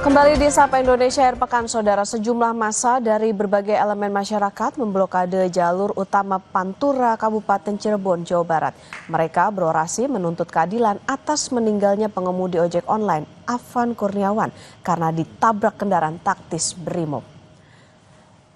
Kembali di Sapa Indonesia Air Pekan, Saudara, sejumlah massa dari berbagai elemen masyarakat memblokade jalur utama Pantura, Kabupaten Cirebon, Jawa Barat. Mereka berorasi menuntut keadilan atas meninggalnya pengemudi ojek online Afan Kurniawan karena ditabrak kendaraan taktis Brimob.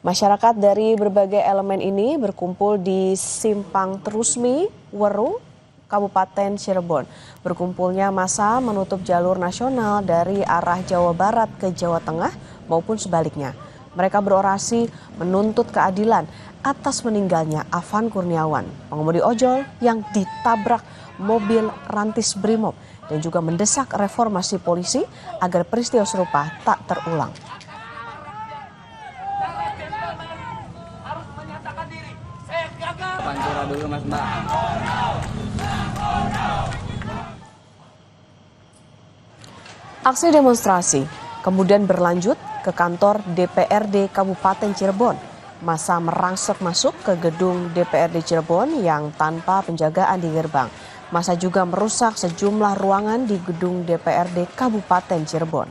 Masyarakat dari berbagai elemen ini berkumpul di Simpang Terusmi, Weru, Kabupaten Cirebon. Berkumpulnya massa menutup jalur nasional dari arah Jawa Barat ke Jawa Tengah maupun sebaliknya. Mereka berorasi menuntut keadilan atas meninggalnya Afan Kurniawan, pengemudi ojol yang ditabrak mobil rantis Brimob, dan juga mendesak reformasi polisi agar peristiwa serupa tak terulang. Pantura dulu Mas Mbak. Aksi demonstrasi kemudian berlanjut ke kantor DPRD Kabupaten Cirebon. Massa merangsek masuk ke gedung DPRD Cirebon yang tanpa penjagaan di gerbang. Massa juga merusak sejumlah ruangan di gedung DPRD Kabupaten Cirebon.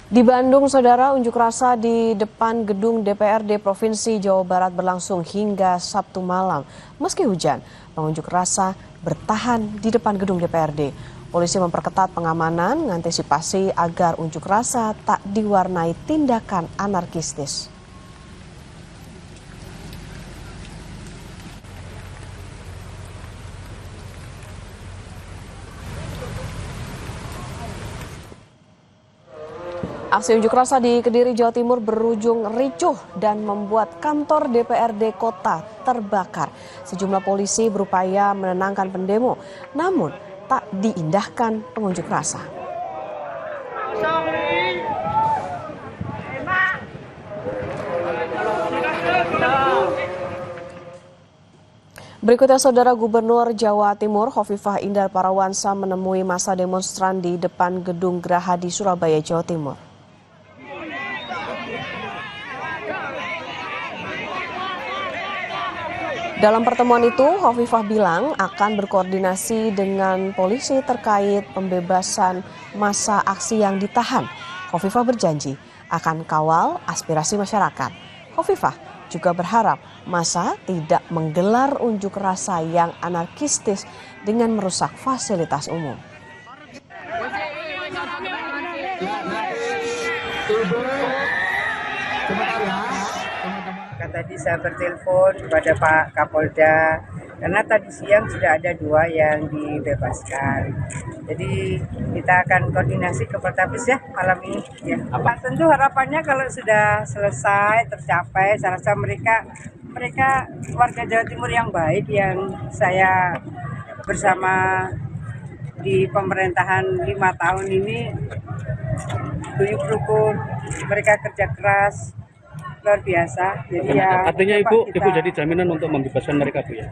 Di Bandung, Saudara, unjuk rasa di depan gedung DPRD Provinsi Jawa Barat berlangsung hingga Sabtu malam. Meski hujan, pengunjuk rasa bertahan di depan gedung DPRD. Polisi memperketat pengamanan mengantisipasi agar unjuk rasa tak diwarnai tindakan anarkistis. Aksi unjuk rasa di Kediri, Jawa Timur berujung ricuh dan membuat kantor DPRD kota terbakar. Sejumlah polisi berupaya menenangkan pendemo, namun tak diindahkan pengunjuk rasa. Berikutnya, Saudara, Gubernur Jawa Timur Khofifah Indar Parawansa menemui massa demonstran di depan gedung Geraha di Surabaya, Jawa Timur. Dalam pertemuan itu, Khofifah bilang akan berkoordinasi dengan polisi terkait pembebasan massa aksi yang ditahan. Khofifah berjanji akan kawal aspirasi masyarakat. Khofifah juga berharap massa tidak menggelar unjuk rasa yang anarkistis dengan merusak fasilitas umum. Tadi saya bertelepon kepada Pak Kapolda karena tadi siang sudah ada 2 yang dibebaskan. Jadi kita akan koordinasi ke Poltabes ya malam ini. Ya. Tentu harapannya kalau sudah selesai tercapai, saya rasa mereka warga Jawa Timur yang baik yang saya bersama di pemerintahan 5 tahun ini guyup rukun, mereka kerja keras. Luar biasa. Jadi ya, artinya Ibu jadi jaminan untuk membebaskan mereka, Bu, ya?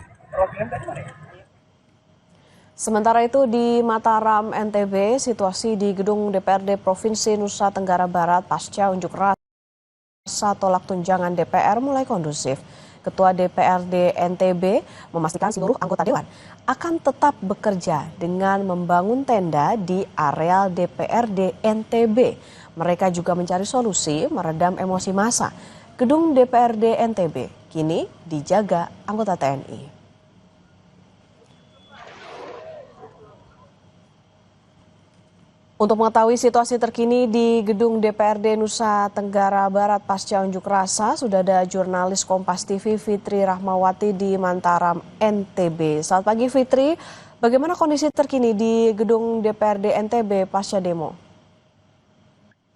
Sementara itu di Mataram, NTB, situasi di gedung DPRD Provinsi Nusa Tenggara Barat pasca unjuk rasa tolak tunjangan DPR mulai kondusif. Ketua DPRD NTB memastikan seluruh anggota dewan akan tetap bekerja dengan membangun tenda di areal DPRD NTB. Mereka juga mencari solusi meredam emosi massa. Gedung DPRD NTB kini dijaga anggota TNI. Untuk mengetahui situasi terkini di gedung DPRD Nusa Tenggara Barat pasca unjuk rasa, sudah ada jurnalis Kompas TV Fitri Rahmawati di Mataram, NTB. Selamat pagi, Fitri. Bagaimana kondisi terkini di gedung DPRD NTB pasca demo?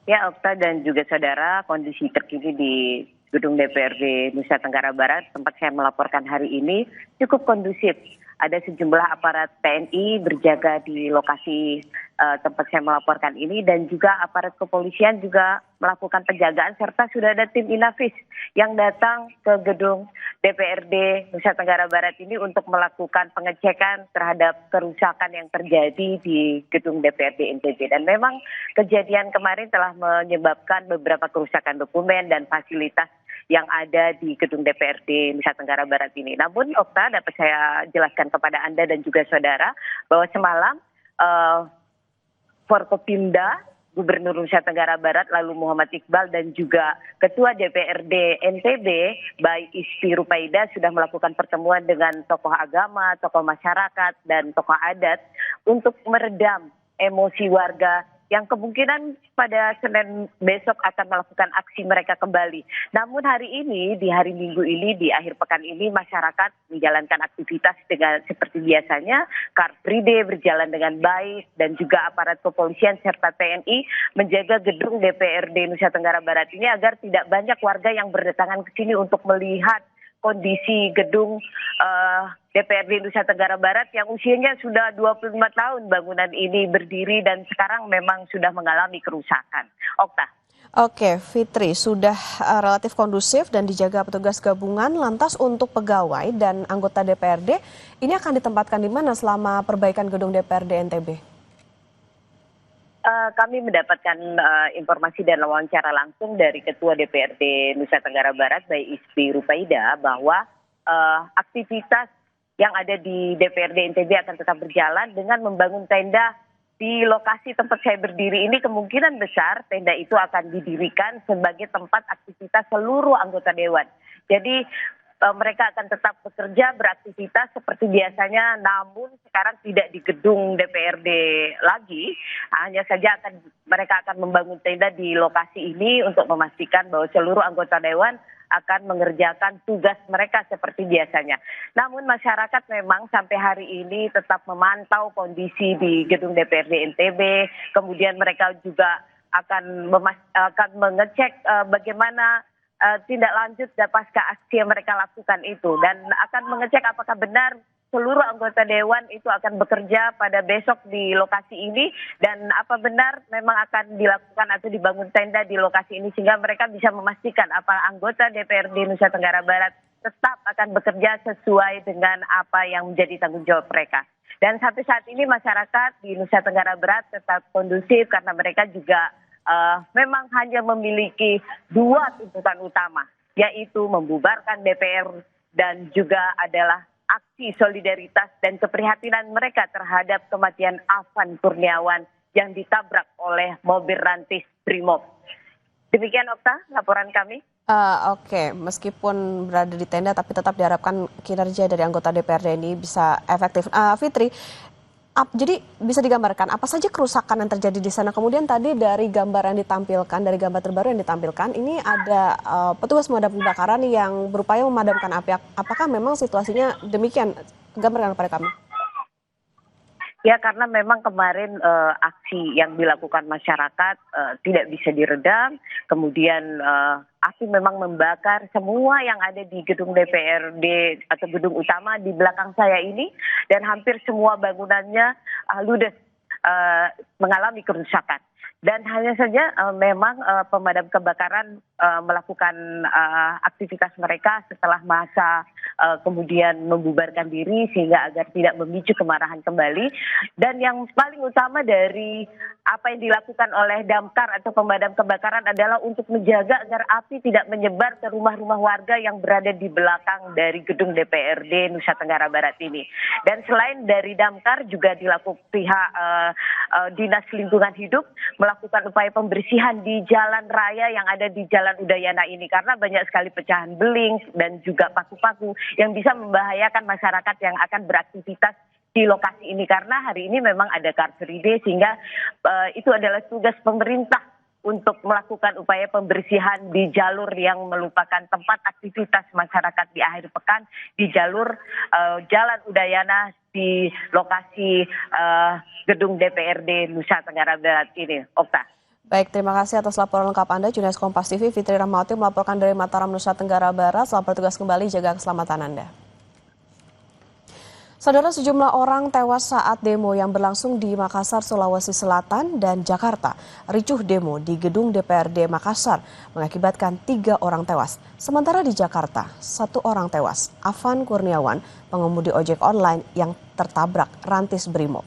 Ya, Okta dan juga saudara, kondisi terkini di gedung DPRD Nusa Tenggara Barat tempat saya melaporkan hari ini cukup kondusif. Ada sejumlah aparat TNI berjaga di lokasi tempat saya melaporkan ini, dan juga aparat kepolisian juga melakukan penjagaan serta sudah ada tim Inafis yang datang ke gedung DPRD Nusa Tenggara Barat ini untuk melakukan pengecekan terhadap kerusakan yang terjadi di gedung DPRD NTB. Dan memang kejadian kemarin telah menyebabkan beberapa kerusakan dokumen dan fasilitas yang ada di gedung DPRD Nusa Tenggara Barat ini. Namun Okta, dapat saya jelaskan kepada Anda dan juga saudara bahwa semalam Forkopimda Gubernur Nusa Tenggara Barat lalu Muhammad Iqbal dan juga Ketua DPRD NTB Bayi Ispi Rupaida sudah melakukan pertemuan dengan tokoh agama, tokoh masyarakat dan tokoh adat untuk meredam emosi warga yang kemungkinan pada Senin besok akan melakukan aksi mereka kembali. Namun hari ini, di hari Minggu ini, di akhir pekan ini, masyarakat menjalankan aktivitas dengan seperti biasanya. Car Free Day berjalan dengan baik, dan juga aparat kepolisian serta TNI menjaga gedung DPRD Nusa Tenggara Barat ini agar tidak banyak warga yang berdatangan ke sini untuk melihat kondisi gedung DPRD Nusa Tenggara Barat yang usianya sudah 25 tahun bangunan ini berdiri dan sekarang memang sudah mengalami kerusakan. Okta. Oke, Fitri, sudah relatif kondusif dan dijaga petugas gabungan. Lantas untuk pegawai dan anggota DPRD, ini akan ditempatkan di mana selama perbaikan gedung DPRD NTB? Kami mendapatkan informasi dan wawancara langsung dari Ketua DPRD Nusa Tenggara Barat, Bayi Ispi Rupaida, bahwa aktivitas yang ada di DPRD NTB akan tetap berjalan dengan membangun tenda di lokasi tempat saya berdiri ini. Kemungkinan besar tenda itu akan didirikan sebagai tempat aktivitas seluruh anggota dewan. Jadi mereka akan tetap bekerja, beraktivitas seperti biasanya, namun sekarang tidak di gedung DPRD lagi. Hanya saja mereka akan membangun tenda di lokasi ini untuk memastikan bahwa seluruh anggota dewan akan mengerjakan tugas mereka seperti biasanya. Namun masyarakat memang sampai hari ini tetap memantau kondisi di gedung DPRD NTB, kemudian mereka juga akan mengecek bagaimana tindak lanjut pasca aksi yang mereka lakukan itu, dan akan mengecek apakah benar seluruh anggota dewan itu akan bekerja pada besok di lokasi ini, dan apa benar memang akan dilakukan atau dibangun tenda di lokasi ini sehingga mereka bisa memastikan apa anggota DPRD Nusa Tenggara Barat tetap akan bekerja sesuai dengan apa yang menjadi tanggung jawab mereka. Dan sampai saat ini masyarakat di Nusa Tenggara Barat tetap kondusif karena mereka juga memang hanya memiliki dua tuntutan utama, yaitu membubarkan DPR dan juga adalah aksi solidaritas dan keprihatinan mereka terhadap kematian Afan Kurniawan yang ditabrak oleh mobil rantis Brimob. Demikian Okta, laporan kami. Oke, meskipun berada di tenda tapi tetap diharapkan kinerja dari anggota DPRD ini bisa efektif. Fitri, jadi bisa digambarkan apa saja kerusakan yang terjadi di sana. Kemudian tadi dari gambar yang ditampilkan, dari gambar terbaru yang ditampilkan, ini ada petugas pemadam kebakaran yang berupaya memadamkan api. Apakah memang situasinya demikian? Gambarkan kepada kami. Ya, karena memang kemarin aksi yang dilakukan masyarakat tidak bisa diredam, kemudian api memang membakar semua yang ada di gedung DPRD atau gedung utama di belakang saya ini, dan hampir semua bangunannya ludes, mengalami kerusakan. Dan hanya saja memang pemadam kebakaran melakukan aktivitas mereka setelah masa kemudian membubarkan diri sehingga agar tidak memicu kemarahan kembali. Dan yang paling utama dari apa yang dilakukan oleh damkar atau pemadam kebakaran adalah untuk menjaga agar api tidak menyebar ke rumah-rumah warga yang berada di belakang dari gedung DPRD Nusa Tenggara Barat ini. Dan selain dari damkar juga dilakukan pihak Dinas Lingkungan Hidup melakukan upaya pembersihan di jalan raya yang ada di Jalan Udayana ini, karena banyak sekali pecahan beling dan juga paku-paku yang bisa membahayakan masyarakat yang akan beraktivitas di lokasi ini, karena hari ini memang ada Car Free Day sehingga itu adalah tugas pemerintah untuk melakukan upaya pembersihan di jalur yang merupakan tempat aktivitas masyarakat di akhir pekan, di jalur Jalan Udayana di lokasi gedung DPRD Nusa Tenggara Barat ini. Okta. Baik, terima kasih atas laporan lengkap Anda. Jurnalis Kompas TV Fitri Rahmawati melaporkan dari Mataram, Nusa Tenggara Barat. Selamat bertugas kembali, jaga keselamatan Anda. Saudara, sejumlah orang tewas saat demo yang berlangsung di Makassar, Sulawesi Selatan dan Jakarta. Ricuh demo di gedung DPRD Makassar mengakibatkan 3 orang tewas. Sementara di Jakarta, 1 orang tewas. Afan Kurniawan, pengemudi ojek online yang tertabrak rantis Brimob.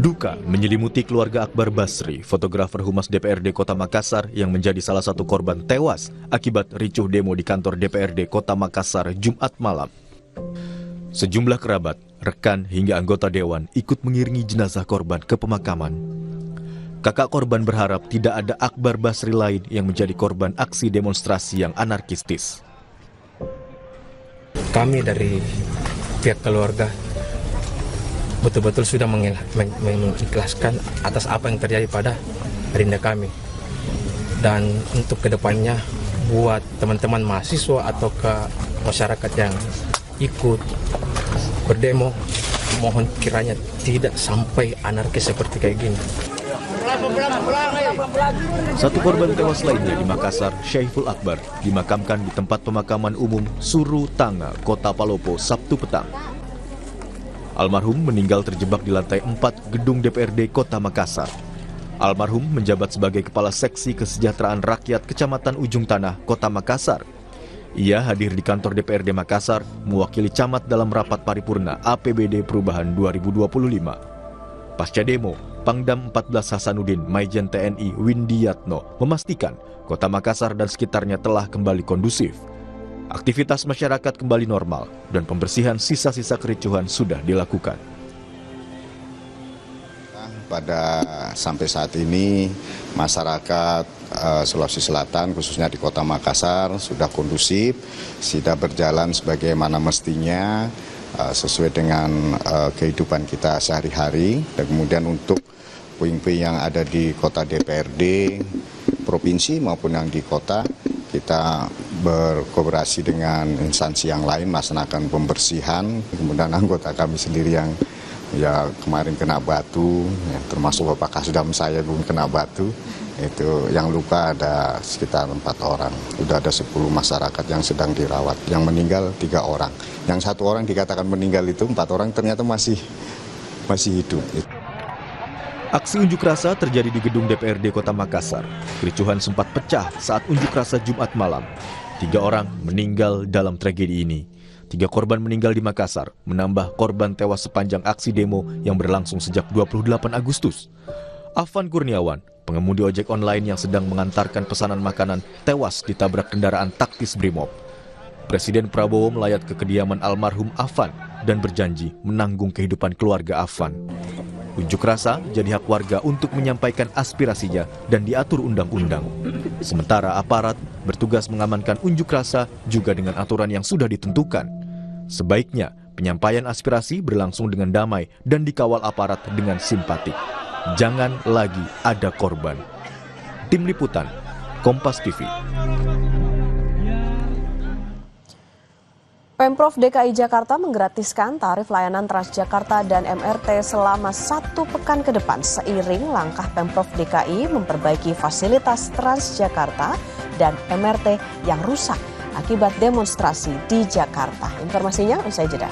Duka menyelimuti keluarga Akbar Basri, fotografer Humas DPRD Kota Makassar yang menjadi salah satu korban tewas akibat ricuh demo di kantor DPRD Kota Makassar Jumat malam. Sejumlah kerabat, rekan hingga anggota dewan ikut mengiringi jenazah korban ke pemakaman. Kakak korban berharap tidak ada Akbar Basri lain yang menjadi korban aksi demonstrasi yang anarkistis. Kami dari pihak keluarga betul-betul sudah mengikhlaskan atas apa yang terjadi pada Rinda kami. Dan untuk kedepannya buat teman-teman mahasiswa atau ke masyarakat yang ikut berdemo, mohon kiranya tidak sampai anarkis seperti kayak gini. Satu korban tewas lainnya di Makassar, Syaiful Akbar, dimakamkan di tempat pemakaman umum Suru Tanga, Kota Palopo, Sabtu petang. Almarhum meninggal terjebak di lantai 4 gedung DPRD Kota Makassar. Almarhum menjabat sebagai Kepala Seksi Kesejahteraan Rakyat Kecamatan Ujung Tanah, Kota Makassar. Ia hadir di kantor DPRD Makassar mewakili camat dalam rapat paripurna APBD Perubahan 2025. Pasca demo, Pangdam 14 Hasanuddin Maijen TNI Windiatno memastikan Kota Makassar dan sekitarnya telah kembali kondusif. Aktivitas masyarakat kembali normal dan pembersihan sisa-sisa kericuhan sudah dilakukan. Sampai saat ini masyarakat Sulawesi Selatan khususnya di Kota Makassar sudah kondusif, sudah berjalan sebagaimana mestinya sesuai dengan kehidupan kita sehari-hari. Dan kemudian untuk puing-puing yang ada di kota DPRD, provinsi maupun yang di kota, kita berkooperasi dengan instansi yang lain melaksanakan pembersihan. Kemudian anggota kami sendiri yang kemarin kena batu, termasuk Bapak Kasdam saya pun kena batu. Itu yang luka ada sekitar 4 orang. Sudah ada 10 masyarakat yang sedang dirawat. Yang meninggal 3 orang. Yang 1 orang dikatakan meninggal itu 4 orang ternyata masih hidup. Aksi unjuk rasa terjadi di gedung DPRD Kota Makassar. Kericuhan sempat pecah saat unjuk rasa Jumat malam. 3 orang meninggal dalam tragedi ini. 3 korban meninggal di Makassar, menambah korban tewas sepanjang aksi demo yang berlangsung sejak 28 Agustus. Afan Kurniawan, pengemudi ojek online yang sedang mengantarkan pesanan makanan, tewas ditabrak kendaraan taktis Brimob. Presiden Prabowo melayat ke kediaman almarhum Afan dan berjanji menanggung kehidupan keluarga Afan. Unjuk rasa jadi hak warga untuk menyampaikan aspirasinya dan diatur undang-undang. Sementara aparat bertugas mengamankan unjuk rasa juga dengan aturan yang sudah ditentukan. Sebaiknya penyampaian aspirasi berlangsung dengan damai dan dikawal aparat dengan simpatik. Jangan lagi ada korban. Tim Liputan, Kompas TV. Pemprov DKI Jakarta menggratiskan tarif layanan Transjakarta dan MRT selama 1 pekan ke depan seiring langkah Pemprov DKI memperbaiki fasilitas Transjakarta dan MRT yang rusak akibat demonstrasi di Jakarta. Informasinya usai jeda.